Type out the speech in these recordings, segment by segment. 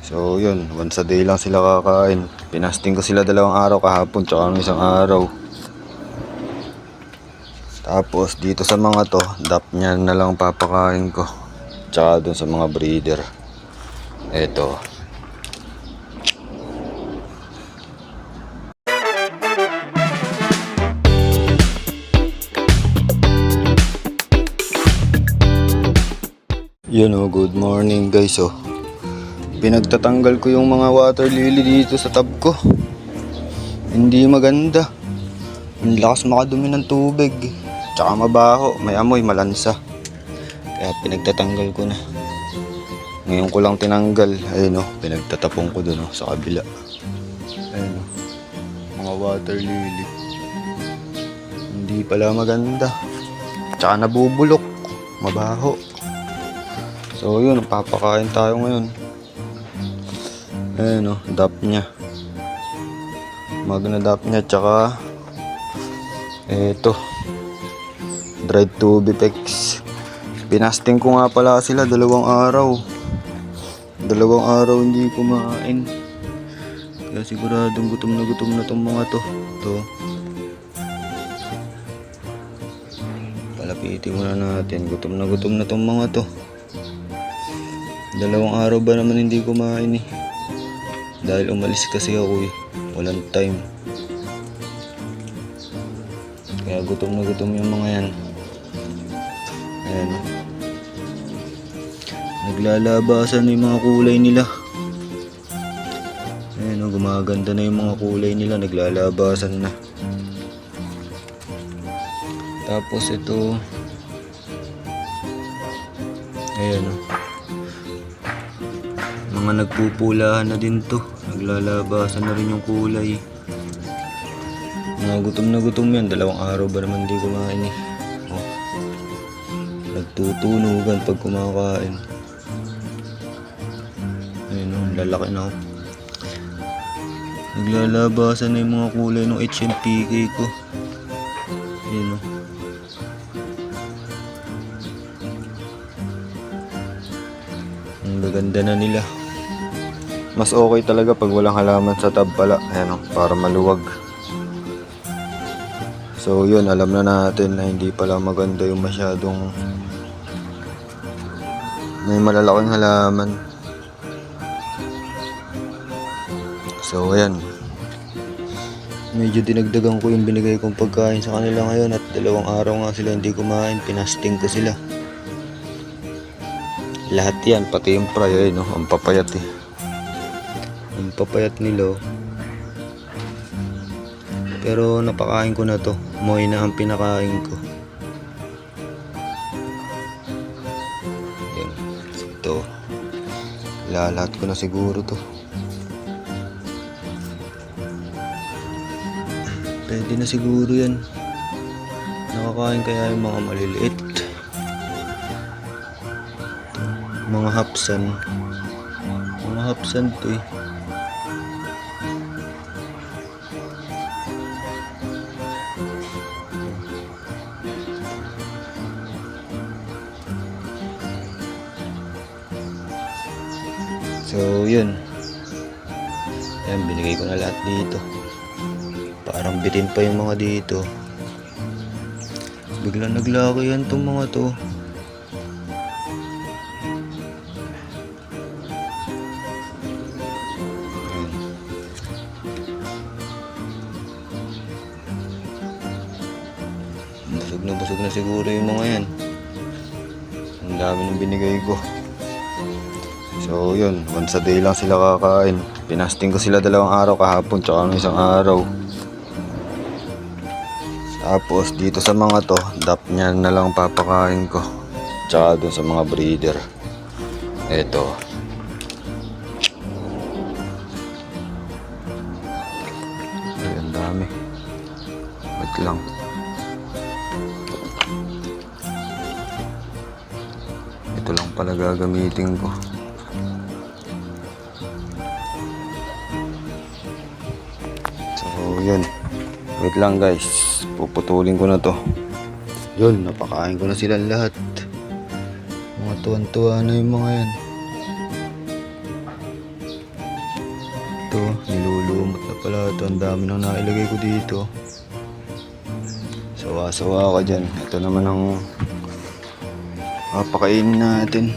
So yun, once a day lang sila kakain. Pinasting ko sila 2 araw kahapon tsaka ng 1 araw. Tapos dito sa mga to, dap niya na lang papakain ko. Tsaka dun sa mga breeder. Eto. Yun oh, good morning guys oh. Pinagtatanggal ko yung mga water lily dito sa tub ko. Hindi maganda. Ang lakas makadumi ng tubig. Tsaka mabaho, may amoy, malansa. Kaya pinagtatanggal ko na. Ngayon ko lang tinanggal. Ayun oh, pinagtatapong ko dun oh, sa kabila. Ayun oh, mga water lily. Hindi pala maganda. Tsaka nabubulok, mabaho. So yun, papakain tayo ngayon. Ayan o, dap niya. Magna dap niya, tsaka eto, dried Tubifex. Pinasting ko nga pala sila 2 araw. 2 araw hindi kumain. Kaya siguradong gutom na tong mga to. Ito. Palapitin muna natin, gutom na tong mga to. 2 araw ba naman hindi kumain eh. Dahil umalis kasi ako eh. Walang time. Kaya gutom yung mga yan. Ayan. Naglalabasan na yung mga kulay nila. Ayan o, gumaganda na yung mga kulay nila. Naglalabasan na. Tapos ito. Ayan o. Mga nagpupulahan na din to. Naglalabasan na rin yung kulay. Mga gutom yan. 2 araw ba naman di kumain eh. Oh. Nagtutunugan pag kumakain. Ayun o, lalaki na ako. Naglalabasan na yung mga kulay ng HMPK ko. Ayun o. Ang gaganda na nila. Mas okay talaga pag walang halaman sa tub pala. Ayan o, para maluwag. So yun, alam na natin na hindi pala maganda yung masyadong may malalaking halaman. So ayan, medyo dinagdagan ko yung binigay kong pagkain sa kanila ngayon. At 2 araw nga sila hindi kumain. Pinasting ko sila. Lahat yan, pati yung fry, no? Ang papayat eh. Ang papayat nila. Pero napakain ko na to. Moy na ang pinakain ko. Yan. Ito. Lahat ko na siguro to. Pwede na siguro yan. Nakakain kaya yung mga maliliit. Mga hapsan. Mga hapsan to eh. So yun. Yan, binigay ko na lahat dito. Parang bitin pa yung mga dito. Biglang naglaki yan itong mga to. Busog na siguro yung mga yan. Ang dami ng binigay ko. So yun, once a day lang sila kakain. Pinasting ko sila 2 araw kahapon tsaka ng 1 araw. Tapos dito sa mga to, dap niya na lang papakain ko. Tsaka dun sa mga breeder. Eto. Ay, ang dami. Wait lang. Ito lang pala gagamitin ko. So yun, wait lang guys, puputulin ko na to. Yun, napakain ko na silang lahat. Mga tuwan-tuwa na yung mga yan. ito. Nilulumot na pala ito. Ang dami nang nailagay ko dito. Sawa-sawa ka dyan. Ito naman ang papakainin natin.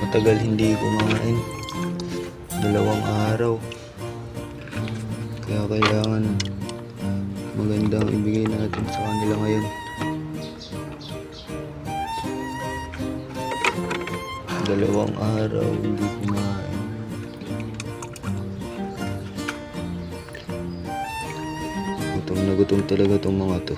Matagal hindi kumain, 2 araw, kaya kailangan magandang ibigay natin sa kanila ngayon. 2 araw hindi kumain. Gutom na gutom talaga itong mga to.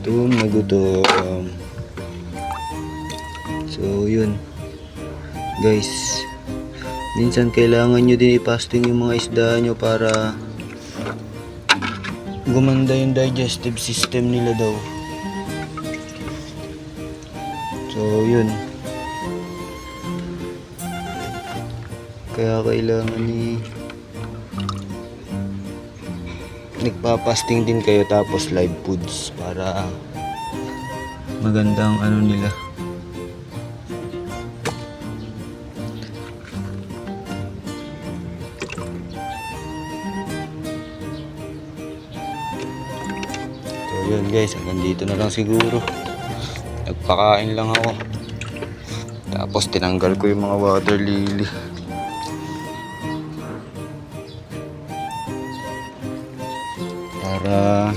Gutom na gutom. So yun guys, minsan kailangan nyo din i-fasting yung mga isda nyo para gumanda yung digestive system nila daw. So yun, kaya kailangan nagpa-fasting din kayo, tapos live foods para magandang ano nila. So yun guys, hanggang dito na lang siguro. Nagpakain lang ako, tapos tinanggal ko yung mga water lily. Para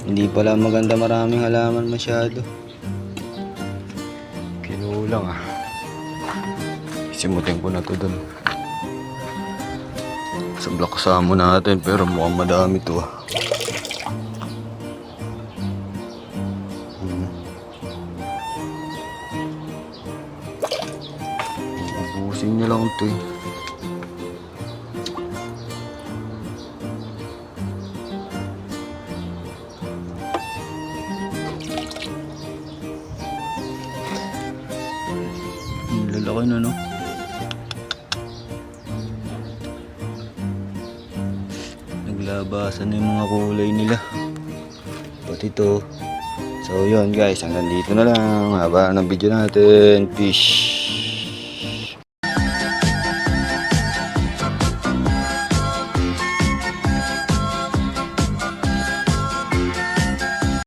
hindi pala maganda maraming halaman masyado. Kinulang simutin ko na to dun sa block samo natin, pero mukhang madami to Ubusin niya lang to Lalaki na, no? Naglabasan na yung mga kulay nila, pati ito. So yun guys, hanggang dito na lang. Haba ng video natin. Fish.